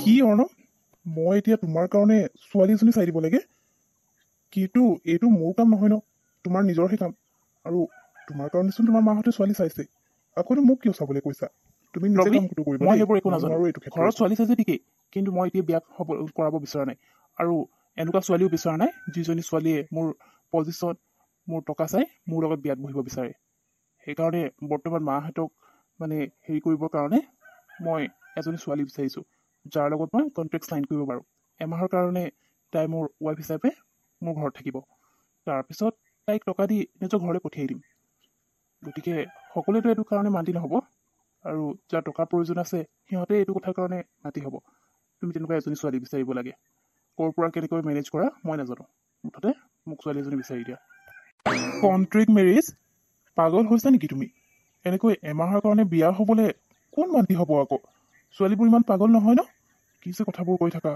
কি অৰ্ণৱ, মই এতিয়া তোমাৰ কাৰণে ছোৱালী এজনী চাই দিব লাগে? কিন্তু এইটো মোৰ কাম নহয় ন, তোমাৰ নিজৰহে কাম। আৰু তোমাৰ কাৰণেচোন তোমাৰ মাহঁতে ছোৱালী চাইছে, আকৌ মোক কিয় চাবলৈ কৈছা? তুমি নিজে ৰবি, কামটো কৰিবা মই দেই, সেইবোৰ একো মই নাজানো। নোৱাৰো এইটো ক্ষেত্ৰত। ঘৰত ছোৱালী চাইছে ঠিকেই, কিন্তু মই এতিয়া বিয়া কৰাব বিচৰা নাই। আৰু এনেকুৱা ছোৱালীও বিচৰা নাই যিজনী ছোৱালীয়ে মোৰ পজিশ্যন, মোৰ টকা চাই মোৰ লগত বিয়াত বহিব বিচাৰে। সেইকাৰণে বৰ্তমান মাহঁতক হেৰি কৰিবৰ কাৰণে মই এজনী ছোৱালী বিচাৰিছোঁ, যাৰ লগত মই কণ্ট্ৰেক্ট চাইন কৰিব পাৰোঁ। এমাহৰ কাৰণে তাই মোৰ ৱাইফ হিচাপে মোৰ ঘৰত থাকিব। তাৰপিছত তাইক টকা দি নিজৰ ঘৰলৈ পঠিয়াই দিম। গতিকে সকলোৱেতো এইটো কাৰণে মান্তি নহ'ব, আৰু যাৰ টকাৰ প্ৰয়োজন আছে সিহঁতে এইটো কথাৰ কাৰণে মান্তি হ'ব। তুমি তেনেকুৱা এজনী ছোৱালী বিচাৰিব লাগে। ক'ৰ পৰা কেনেকৈ মেনেজ কৰা মই নাজানো, মুঠতে মোক ছোৱালী এজনী বিচাৰি দিয়া। Contract marriage? পাগল হৈছা নেকি তুমি? এনেকৈ এমাহৰ কাৰণে বিয়া হ'বলৈ কোন মান্তি হ'ব আকৌ? ছোৱালীবোৰ ইমান পাগল নহয় ন? কি যে কথাবোৰ কৈ থাকা।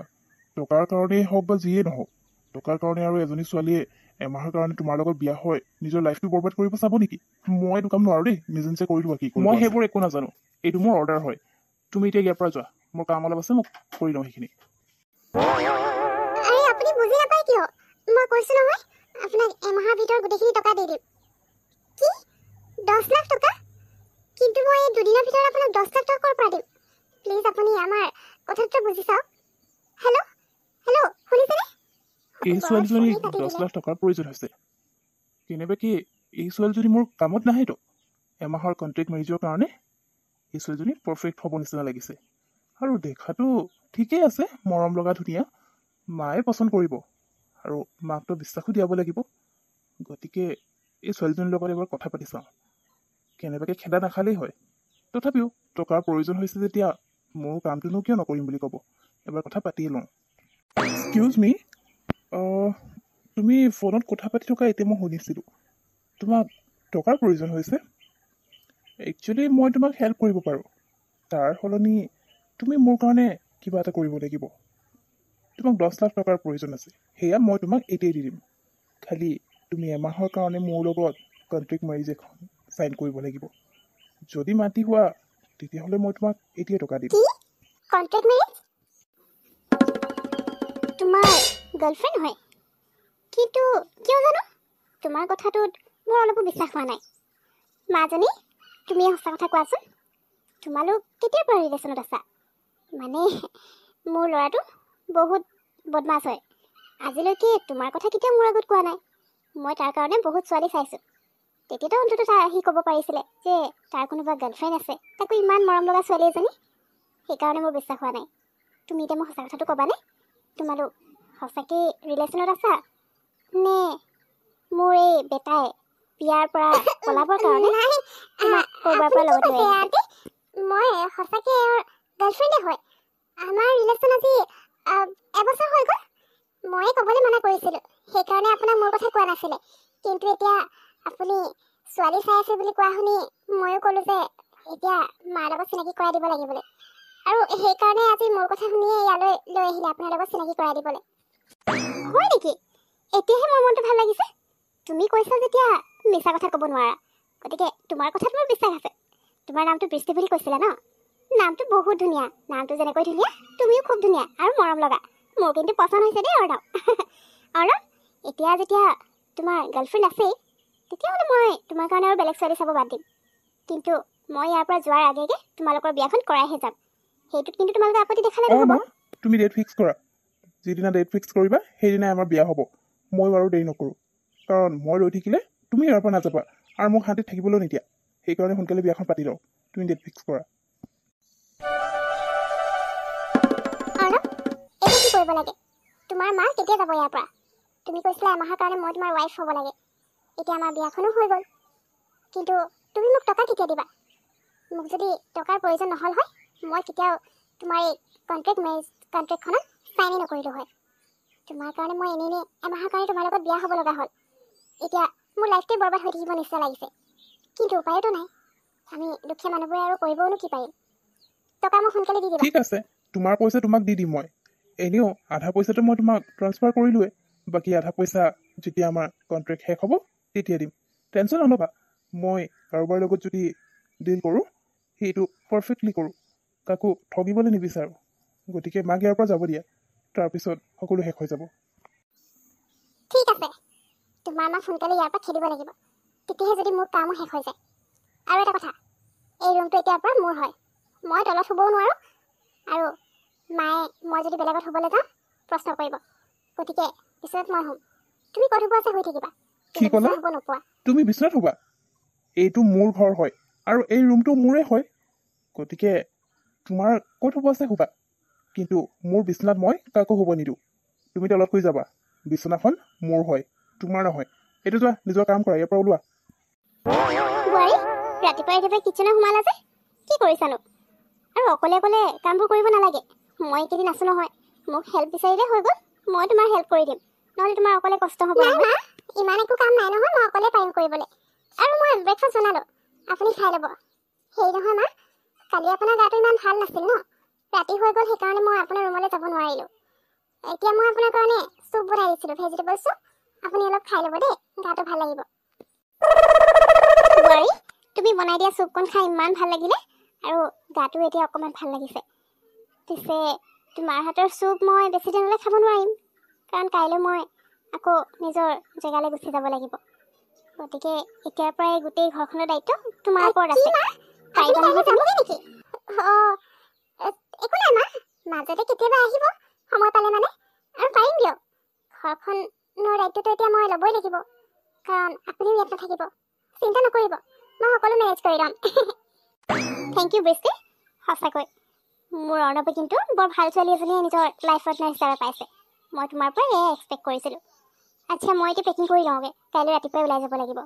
টকাৰ কাৰণেই হওক বা যিয়েই নহওক, টকাৰ কাৰণে আৰু এজনী ছোৱালীয়ে এমাহৰ কাৰণে তোমাৰ লগত বিয়া হয় নিজৰ লাইফটো বৰবাদ কৰিব চাব নেকি? মই এইটো কাম নোৱাৰো দেই, নিজে নিজে কৰি লোৱা কি কৰিব মই আছে। সেইবোৰ একো নাজানো, এইটো মোৰ অৰ্ডাৰ হয়। তুমি এতিয়া ইয়াৰ পৰা যোৱা, মোৰ কাম অলপ আছে, মোক কৰি লওঁ সেইখিনি। আৰে আপুনি বুজি নাপায় কিয়? মই কৈছো নহয় আপোনাক এমাহৰ ভিতৰত গোটেইখিনি টকা দি দিম। কি 10 লাখ টকা? কিন্তু মই এই দুদিনৰ ভিতৰত আপোনাক 10 লাখ টকা ক'ৰ পৰা দিম? প্লিজ আপুনি আমাৰ কথাটো বুজি চাওক। হেল্ল' হেল্ল' শুনিছেনে? এই ছোৱালীজনীক 10 লাখ টকাৰ প্ৰয়োজন হৈছে। কেনেবাকে এই ছোৱালীজনী মোৰ কামত নাহেতো। এমাহৰ কণ্ট্ৰেক্ট মেৰেজৰ কাৰণে এই ছোৱালীজনী পাৰফেক্ট হ'ব নিচিনা লাগিছে। আৰু দেখাতো ঠিকেই আছে, মৰম লগা ধুনীয়া। মায়ে পচন্দ কৰিব, আৰু মাকতো বিশ্বাসো দিয়াব লাগিব। গতিকে এই ছোৱালীজনীৰ লগত এবাৰ কথা পাতি চাওঁ। কেনেবাকে খেদা নাখালেই হয়। তথাপিও টকাৰ প্ৰয়োজন হৈছে যেতিয়া মোৰ কামটোনো কিয় নকৰিম বুলি ক'ব। এবাৰ কথা পাতিয়ে লওঁ। এক্সকিউজ মি, তুমি ফোনত কথা পাতি থকা এতিয়া মই শুনিছিলোঁ। তোমাক টকাৰ প্ৰয়োজন হৈছে? একচুৱেলি মই তোমাক হেল্প কৰিব পাৰোঁ। তাৰ সলনি তুমি মোৰ কাৰণে কিবা এটা কৰিব লাগিব। তোমাক 10 লাখ টকাৰ প্ৰয়োজন আছে, সেয়া মই তোমাক এতিয়াই দি দিম। খালি তুমি এমাহৰ কাৰণে মোৰ লগত কণ্ট্ৰেক্ট মেৰেজ এখন চাইন কৰিব লাগিব। যদি মান্তি হোৱা তেতিয়াহ'লে মই তোমাক এতিয়াই টকা দিম। কি কণ্ট্ৰেক্ট মেৰেজ? তোমাৰ গাৰ্লফ্ৰেণ্ড হয়? কিন্তু কিয় জানো তোমাৰ কথাটোত মোৰ অলপো বিশ্বাস হোৱা নাই। মাজনী, তুমি সঁচা কথা কোৱাচোন, তোমালোক কেতিয়াৰ পৰা ৰিলেশ্যনত আছা? মোৰ ল'ৰাটো বহুত বদমাছ হয়। আজিলৈকে তোমাৰ কথা কেতিয়াও মোৰ আগত কোৱা নাই। মই তাৰ কাৰণে বহুত ছোৱালী চাইছোঁ। তেতিয়াতো অন্ততঃ সি ক'ব পাৰিছিলে যে তাৰ কোনোবা গাৰ্লফ্ৰেণ্ড আছে, তাকো ইমান মৰম লগা ছোৱালী এজনী। সেইকাৰণে মোৰ বিশ্বাস হোৱা নাই। তুমি এতিয়া মোক সঁচা কথাটো ক'বানে? তোমালোক সঁচাকৈ ৰিলেশ্যনত আছা, নে মোৰ এই বেটাই বিয়াৰ পৰা পলাবৰ কাৰণে তোমাক ক'ৰবাৰ পৰা লগত লৈ আহিছে? মই সঁচাকৈ গাৰ্লফ্ৰেণ্ডে হয়। আমাৰ ৰিলেশ্যন আজি এবছৰ হৈ গ'ল। ময়ে ক'বলৈ মানা কৰিছিলোঁ, সেইকাৰণে আপোনাক মোৰ কথা কোৱা নাছিলে। কিন্তু এতিয়া আপুনি ছোৱালী চাই আছে বুলি কোৱা শুনি ময়ো ক'লোঁ যে এতিয়া মাৰ লগত চিনাকি কৰাই দিব লাগিবলৈ। আৰু সেইকাৰণে আজি মোৰ কথা শুনিয়ে ইয়ালৈ লৈ আহিলে আপোনাৰ লগত চিনাকি কৰাই দিবলৈ। হয় নেকি? এতিয়াহে মোৰ মনটো ভাল লাগিছে। তুমি কৈছা যেতিয়া মিছা কথা ক'ব নোৱাৰা, গতিকে তোমাৰ কথাত মোৰ বিশ্বাস আছে। তোমাৰ নামটো বৃষ্টি বুলি কৈছিলা ন? নামটো বহুত ধুনীয়া। নামটো যেনেকৈ ধুনীয়া তুমিও খুব ধুনীয়া আৰু মৰম লগা। মোৰ কিন্তু পচন্দ হৈছে দেই অৰ্ণৱ। অৰ্ণৱ, এতিয়া যেতিয়া তোমাৰ গাৰ্লফ্ৰেণ্ড আছেই, তেতিয়াহ'লে মই তোমাৰ কাৰণে আৰু বেলেগ ছোৱালী চাব বাদ দিম। কিন্তু মই ইয়াৰ পৰা যোৱাৰ আগে আগে তোমালোকৰ বিয়াখন কৰাইহে যাম। সেইটোত কিন্তু তোমালোকে আপত্তি দেখালে নহ'ব। তুমি ডেট ফিক্স কৰা। যিদিনা ডেট ফিক্স কৰিবা সেইদিনাই আমাৰ বিয়া হ'ব। মই বাৰু দেৰি নকৰোঁ, কাৰণ মই ৰৈ থাকিলে তুমি ইয়াৰ পৰা নাযাবা আৰু মোক শান্তিত থাকিবলৈও নিদিয়া। সেইকাৰণে সোনকালে বিয়াখন পাতি লওঁ। তুমি ডেট ফিক্স কৰা। অৰ্ণৱ, এতিয়া কি কৰিব লাগে? তোমাৰ মা কেতিয়া যাব ইয়াৰ পৰা? তুমি কৈছিলা এমাহৰ কাৰণে মই তোমাৰ ৱাইফ হ'ব লাগে। এতিয়া আমাৰ বিয়াখনো হৈ গ'ল, কিন্তু তুমি মোক টকা কেতিয়া দিবা? মোক যদি টকাৰ প্ৰয়োজন নহ'ল হয়, মই কেতিয়াও তোমাৰ এই কণ্ট্ৰেক্টখনত চাইনেই নকৰিলোঁ হয়। তোমাৰ কাৰণে মই এনেই এমাহৰ কাৰণে তোমাৰ লগত বিয়া হ'ব লগা হ'ল। এতিয়া মোৰ লাইফটোৱে বৰবাদ হৈ থাকিব নিচিনা লাগিছে। কিন্তু উপায়তো নাই। আমি দুখীয়া মানুহবোৰে আৰু কৰিবওনো কি পাৰিম? টকা মোক সোনকালে দি দিবা। ঠিক আছে, তোমাৰ পইচা তোমাক দি দিম মই। এনেও আধা পইচাটো মই তোমাক ট্ৰান্সফাৰ কৰিলোৱে। বাকী আধা পইচা যেতিয়া আমাৰ কণ্ট্ৰেক্ট শেষ হ'ব তেতিয়া দিম। টেনশ্যন নল'বা। মই কাৰোবাৰ লগত যদি ডিল কৰোঁ সেইটো পাৰফেক্টলি কৰোঁ, কাকো ঠগিবলৈ নিবিচাৰোঁ। গতিকে মাক ইয়াৰ পৰা যাব দিয়া, তাৰপিছত সকলো শেষ হৈ যাব। ঠিক আছে, তোমাৰ মাক সোনকালে ইয়াৰ পৰা খেদিব লাগিব, তেতিয়াহে যদি মোৰ কামো শেষ হৈ যায়। আৰু এটা কথা, এই ৰুমটো এতিয়াৰ পৰা মোৰ হয়, মই তলত শুবও নোৱাৰোঁ, আৰু মায়ে মই যদি বেলেগত শুবলৈ যাওঁ প্ৰশ্ন কৰিব, গতিকে পিছত মই শুম। তুমি ক'ত শুব আছে শুই থাকিবা, কি ক'লা? শুব নোপোৱা। তুমি বিচনাত শুবা? এইটো মোৰ ঘৰ হয় আৰু এই ৰুমটো মোৰে হয়, গতিকে তোমাৰ ক'ত শুব আছে শুবা, কিন্তু মোৰ বিচনাত মই কাকো শুব নিদিওঁ। তুমি তলত শুই যাবা, বিচনাখন মোৰ হয়, তোমাৰ নহয়। এইটো যোৱা, নিজৰ কাম কৰা, ইয়াৰ পৰা ওলোৱা। বোৱাৰী, ৰাতিপুৱাই কিটচেনত সোমালা যে, কি কৰিছানো? আৰু অকলে অকলে কামবোৰ কৰিব নালাগে, মই এইকেইদিন আছোঁ নহয়, মোক হেল্প বিচাৰিলে হৈ গ'ল, মই তোমাৰ হেল্প কৰি দিম, নহ'লে তোমাৰ অকলে কষ্ট হ'ব নহয়। ইমান একো কাম নাই নহয়, মই অকলে পাৰিম কৰিবলৈ। আৰু মই ব্ৰেকফাষ্ট বনালোঁ, আপুনি খাই ল'ব। হেৰি নহয় মা, কালি আপোনাৰ গাটো ইমান ভাল নাছিল ন, ৰাতি হৈ গ'ল, সেইকাৰণে মই আপোনাৰ ৰুমলৈ যাব নোৱাৰিলোঁ। এতিয়া মই আপোনাৰ কাৰণে চুপ বনাই দিছিলোঁ, ভেজিটেবল চুপ, আপুনি অলপ খাই ল'ব দেই, গাটো ভাল লাগিব। বোৱাৰী, তুমি বনাই দিয়া চুপকণ খাই ইমান ভাল লাগিলে, আৰু গাটো এতিয়া অকণমান ভাল লাগিছে। পিছে তোমাৰ হাতৰ চুপ মই বেছি দিনলৈ খাব নোৱাৰিম, কাৰণ কাইলৈ মই আকৌ নিজৰ জেগালৈ গুচি যাব লাগিব। গতিকে এতিয়াৰ পৰাই গোটেই ঘৰখনৰ দায়িত্ব তোমাৰ ওপৰত আছে। পাৰিবা নহয় তুমি? একো নাই মা, মাজতে কেতিয়াবা আহিব সময় পালে মানে, আৰু পাৰিম দিয়ক। ঘৰখনৰ দায়িত্বটো এতিয়া মই ল'বই লাগিব, কাৰণ আপুনিও ইয়াত নাথাকিব। চিন্তা নকৰিব, মই সকলো মেনেজ কৰি ল'ম। থেংক ইউ বৃষ্টি, সঁচাকৈ মোৰ অৰ্ণৱে কিন্তু বৰ ভাল ছোৱালী এজনীয়ে নিজৰ লাইফ পাৰ্টনাৰ হিচাপে পাইছে। মই তোমাৰ পৰা এয়াই এক্সপেক্ট কৰিছিলোঁ। আচ্ছা, মই এতিয়া পেকিং কৰি লওঁগৈ, কাইলৈ ৰাতিপুৱাই ওলাই যাব লাগিব।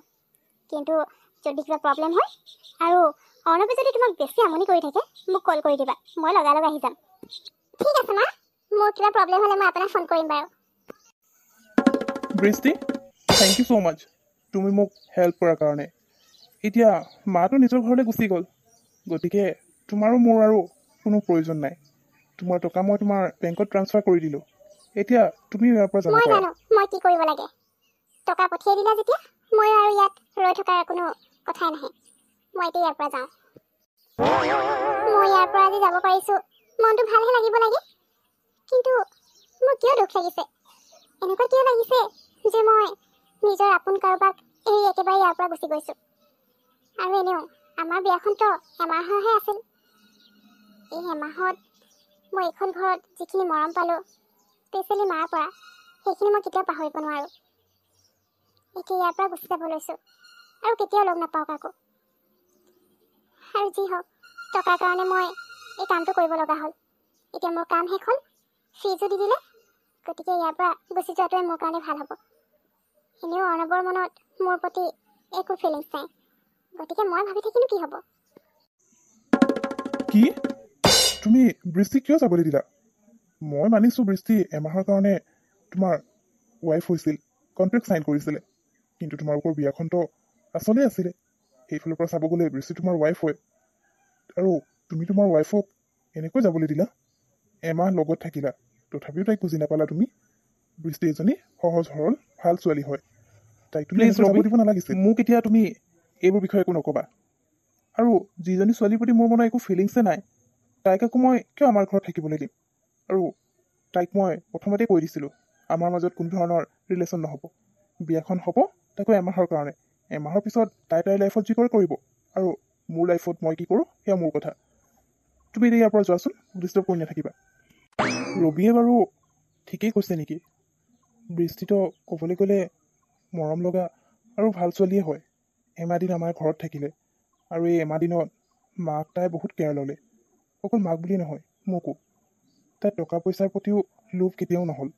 কিন্তু যদি কিবা প্ৰব্লেম হয় আৰু অৰ্ণৱে যদি তোমাক বেছি আমনি কৰি থাকে, মোক কল কৰি দিবা, মই লগালগ আহি যাম। ঠিক আছে মা, মোৰ কিবা প্ৰব্লেম হ'লে মই আপোনাক ফোন কৰিম বাৰু। বৃষ্টি, থেংক ইউ ছ' মাছ, তুমি মোক হেল্প কৰাৰ কাৰণে। এতিয়া মাটো নিজৰ ঘৰলৈ গুচি গ'ল, গতিকে তোমাৰো মোৰ আৰু কোনো প্ৰয়োজন নাই। তোমাৰ টকা মই তোমাৰ বেংকত ট্ৰান্সফাৰ কৰি দিলোঁ, এতিয়া তুমি ইয়াৰ পৰা যাব মই পাৰা। জানো মই কি কৰিব লাগে। টকা পঠিয়াই দিলা যেতিয়া মই আৰু ইয়াত ৰৈ থকাৰ কোনো কথাই নাহে। মই এতিয়া ইয়াৰ পৰা যাওঁ। মই ইয়াৰ পৰা আজি যাব পাৰিছোঁ, মনটো ভালহে লাগিব লাগে। কিন্তু মোৰ কিয় দুখ লাগিছে, এনেকুৱা কিয় লাগিছে যে মই নিজৰ আপোন কাৰোবাক এৰি একেবাৰে ইয়াৰ পৰা গুচি গৈছোঁ। আৰু এনেও আমাৰ বিয়াখনতো এমাহৰহে আছিল। এই এমাহত মই এইখন ঘৰত যিখিনি মৰম পালোঁ, স্পেচিয়েলি মাৰ পৰা, সেইখিনি মই কেতিয়াও পাহৰিব নোৱাৰোঁ। এতিয়া ইয়াৰ পৰা গুচি যাব লৈছোঁ আৰু কেতিয়াও লগ নাপাওঁ কাকো। আৰু যি হওক, টকাৰ কাৰণে মই এই কামটো কৰিব লগা হ'ল। এতিয়া মোৰ কাম শেষ হ'ল, ফিজো দি দিলে, গতিকে ইয়াৰ পৰা গুচি যোৱাটোৱে মোৰ কাৰণে ভাল হ'ব। এনেও অৰ্ণৱৰ মনত মোৰ প্ৰতি একো ফিলিংছ নাই, গতিকে মই ভাবি থাকিনো কি হ'ব। কি? তুমি বৃষ্টিক কিয় যাবলৈ দিলা? মই মানিছোঁ বৃষ্টি এমাহৰ কাৰণে তোমাৰ ৱাইফ হৈছিল, কণ্ট্ৰেক্ট চাইন কৰিছিলে, কিন্তু তোমালোকৰ বিয়াখনতো আচলতে আছিলে। সেইফালৰ পৰা চাব গ'লে বৃষ্টি তোমাৰ ৱাইফ হয়, আৰু তুমি তোমাৰ ৱাইফক এনেকৈ যাবলৈ দিলা? এমাহ লগত থাকিলা, তথাপিও তাইক বুজি নাপালা তুমি? বৃষ্টি এজনী সহজ সৰল ভাল ছোৱালী হয়, তাইক তুমি এনেকৈ যাব দিব নালাগিছিল। মোক এতিয়া তুমি এইবোৰ বিষয়ে একো নক'বা। আৰু যিজনী ছোৱালীৰ প্ৰতি মোৰ মনত একো ফিলিংছে নাই, তাইক আকৌ মই কিয় আমাৰ ঘৰত থাকিবলৈ দিম? আৰু তাইক মই প্ৰথমতে কৈ দিছিলোঁ, আমাৰ মাজত কোনো ধৰণৰ ৰিলেশ্যন নহ'ব, বিয়াখন হ'ব তাকো এমাহৰ কাৰণে। এমাহৰ পিছত তাইৰ লাইফত যি কৰে কৰিব, আৰু মোৰ লাইফত মই কি কৰোঁ সেয়া মোৰ কথা। তুমি এতিয়া ইয়াৰ পৰা যোৱাচোন, ডিষ্টাৰ্ব কৰি নাথাকিবা। ৰবিয়ে বাৰু ঠিকেই কৈছে নেকি? বৃষ্টিতো ক'বলৈ গ'লে মৰম লগা আৰু ভাল ছোৱালীয়ে হয়। এমাহ দিন আমাৰ ঘৰত থাকিলে, আৰু এই এমাহ দিনত মাক তাই বহুত কেয়াৰ ল'লে। অকল মাক বুলি নহয়, মোকো। তাই টকা পইচাৰ প্ৰতিও লোভ কেতিয়াও নহ'ল।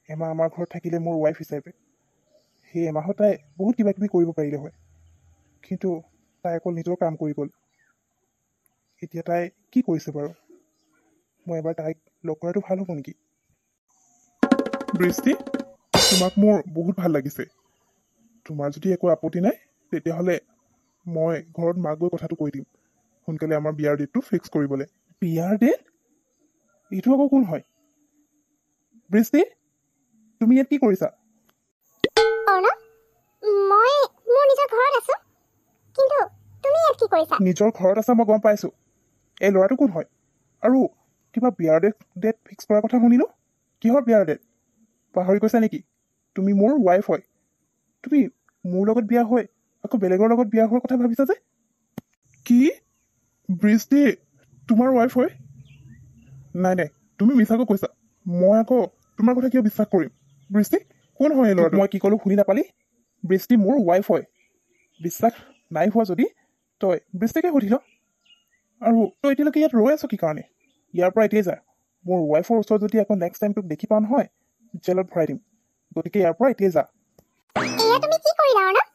এমাহ আমাৰ ঘৰত থাকিলে মোৰ ৱাইফ হিচাপে। সেই এমাহত তাই বহুত কিবা কিবি কৰিব পাৰিলে হয়, কিন্তু তাই অকল নিজৰ কাম কৰি গ'ল। এতিয়া তাই কি কৰিছে বাৰু? মই এবাৰ তাইক লগ কৰাটো ভাল হ'ব নেকি? বৃষ্টি, তোমাক মোৰ বহুত ভাল লাগিছে। তোমাৰ যদি একো আপত্তি নাই, তেতিয়াহ'লে মই ঘৰত মাক গৈ কথাটো কৈ দিম, সোনকালে আমাৰ বিয়াৰ ডেটটো ফিক্স কৰিবলৈ। বিয়াৰ ডেট? এইটো আকৌ কোন হয়? বৃষ্টি, তুমি ইয়াত কি কৰিছা? অৰ্ণৱ, মই মোৰ নিজৰ ঘৰত আছোঁ, কিন্তু তুমি ইয়াত কি কৰিছা? নিজৰ ঘৰত আছা মই গম পাইছোঁ। এই ল'ৰাটো কোন হয়? আৰু কিবা বিয়াৰ ডেট ফিক্স কৰাৰ কথা শুনিলোঁ। কিহৰ বিয়াৰ ডেট? পাহৰি গৈছা নেকি? তুমি মোৰ ৱাইফ হয়। তুমি মোৰ লগত বিয়া হৈ আকৌ বেলেগৰ লগত বিয়া হোৱাৰ কথা ভাবিছা যে? কি? বৃষ্টি তোমাৰ ৱাইফ হয়? নাই নাই, তুমি মিছাকৈ কৈছা। মই আকৌ তোমাৰ কথা কিয় বিশ্বাস কৰিম? বৃষ্টি কোন হয় এই ল'ৰাটো? মই কি ক'লোঁ শুনি নাপালি? বৃষ্টি মোৰ ৱাইফ হয়। বিশ্বাস নাই হোৱা যদি তই বৃষ্টিকে সুধি ল। আৰু তই এতিয়ালৈকে ইয়াত ৰৈ আছ কি কাৰণে? ইয়াৰ পৰা এতিয়াই যা। মোৰ ৱাইফৰ ওচৰত যদি আকৌ নেক্সট টাইম তোক দেখি পাওঁ নহয়, জেলত ভৰাই দিম। গতিকে ইয়াৰ পৰা এতিয়াই যা। এয়া তুমি কি কৰিলা অৰ্ণৱ?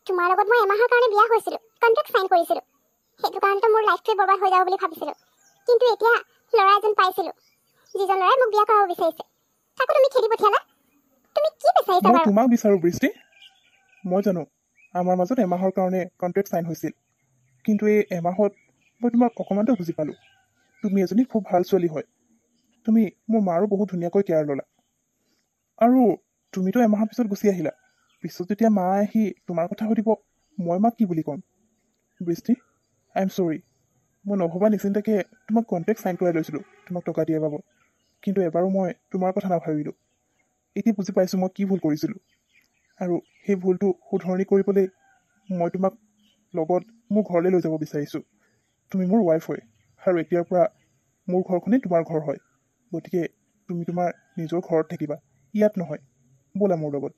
তোমাৰ লগত মই এমাহৰ কাৰণে বিয়া হৈছিলোঁ, কণ্ট্ৰেক্ট চাইন কৰিছিলোঁ। সেইটো কাৰণেতো মোৰ লাইফটোৱে বৰবাদ হৈ যাব বুলি ভাবিছিলোঁ। কিন্তু এতিয়া ল'ৰা এজন পাইছিলোঁ, যিজন ল'ৰাই মোক বিয়া কৰাব বিচাৰিছে। তাকো তুমি খেদি পঠিয়ালা। তুমি কি বিচাৰিছা মই বাৰু? তোমাক বিচাৰোঁ বৃষ্টি। মই জানো আমাৰ মাজত এমাহৰ কাৰণে কণ্ট্ৰেক্ট চাইন হৈছিল, কিন্তু এই এমাহত মই তোমাক অকণমানতো বুজি পালোঁ। তুমি এজনী খুব ভাল ছোৱালী হয়। তুমি মোৰ মাৰো বহুত ধুনীয়াকৈ কেয়াৰ ল'লা। আৰু তুমিতো এমাহৰ পিছত গুচি আহিলা। পিছত যেতিয়া মা আহি তোমাৰ কথা সুধিব, মই মাক কি বুলি ক'ম? বৃষ্টি, আই এম চৰি। মই নভবা নিচিন্তাকৈ তোমাক কণ্ট্ৰেক্ট চাইন কৰাই লৈছিলোঁ তোমাক টকা দিয়া বাবদ। কিন্তু এবাৰো মই তোমাৰ কথা নাভাবিলোঁ। এতিয়া বুজি পাইছোঁ মই কি ভুল কৰিছিলোঁ। আৰু সেই ভুলটো শুধৰণি কৰিবলৈ মই তোমাক লগত মোৰ ঘৰলৈ লৈ যাব বিচাৰিছোঁ। তুমি মোৰ ৱাইফ হয়, আৰু এতিয়াৰ পৰা মোৰ ঘৰখনেই তোমাৰ ঘৰ হয়। গতিকে তুমি তোমাৰ নিজৰ ঘৰত থাকিবা, ইয়াত নহয়। ব'লা মোৰ লগত।